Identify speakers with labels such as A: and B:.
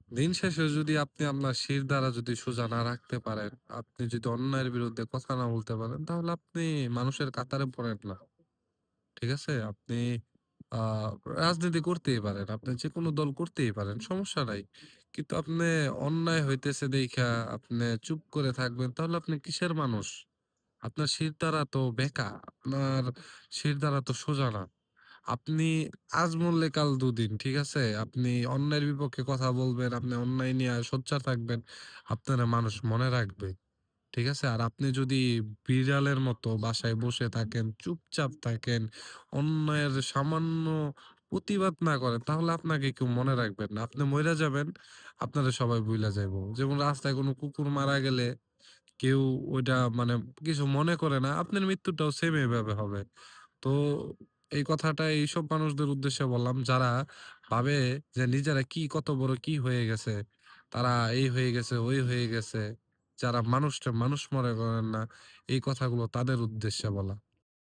A: দিন শেষে যদি আপনি আপনার শির দ্বারা যদি সোজা না রাখতে পারেন, আপনি যদি অন্যায়ের বিরুদ্ধে কথা না বলতে পারেন, তাহলে আপনি মানুষের কাতারে পড়েন না। ঠিক আছে? আপনি আ রাজনীতি করতেই পারেন। আপনি যেকোনো দল করতেই পারেন। সমস্যা নাই। কিন্তু আপনি অন্যায় হইতেছে দেইখা আপনি চুপ করে থাকবেন, তাহলে আপনি কিসের মানুষ? আপনার শিরদাঁড়া তো বেঁকা। আপনার শিরদাঁড়া তো সোজা না। আপনি আজ মরলে কাল দুদিন। ঠিক আছে? আপনি অন্যায়ের বিপক্ষে কথা বলবেন, আপনি অন্যায় নিয়ে সোচ্চার থাকবেন। আপনারে মানুষ মনে রাখবে। ঠিক আছে? আর আপনি যদি বিড়ালের মতো বাসায় বসে থাকেন, চুপচাপ থাকেন, অন্যায়ের সামান্য প্রতিবাদ না করেন, তাহলে আপনাকে কেউ মনে রাখবেন না। আপনি মইরা যাবেন, আপনারে সবাই ভুইলা যাইবো। যেমন রাস্তায় কোনো কুকুর মারা গেলে কেউ ওইটা মানে কিছু মনে করে না। আপনার মৃত্যুটাও সেম এভাবে হবে। তো এই কথাটা এইসব মানুষদের উদ্দেশ্যে বললাম যারা ভাবে যে নিজেরা কি কত বড় কি হয়ে গেছে। তারা এই হয়ে গেছে, ওই হয়ে গেছে। যারা মানুষটা মানুষ মনে করেন না। এই কথাগুলো তাদের উদ্দেশ্যে বলা।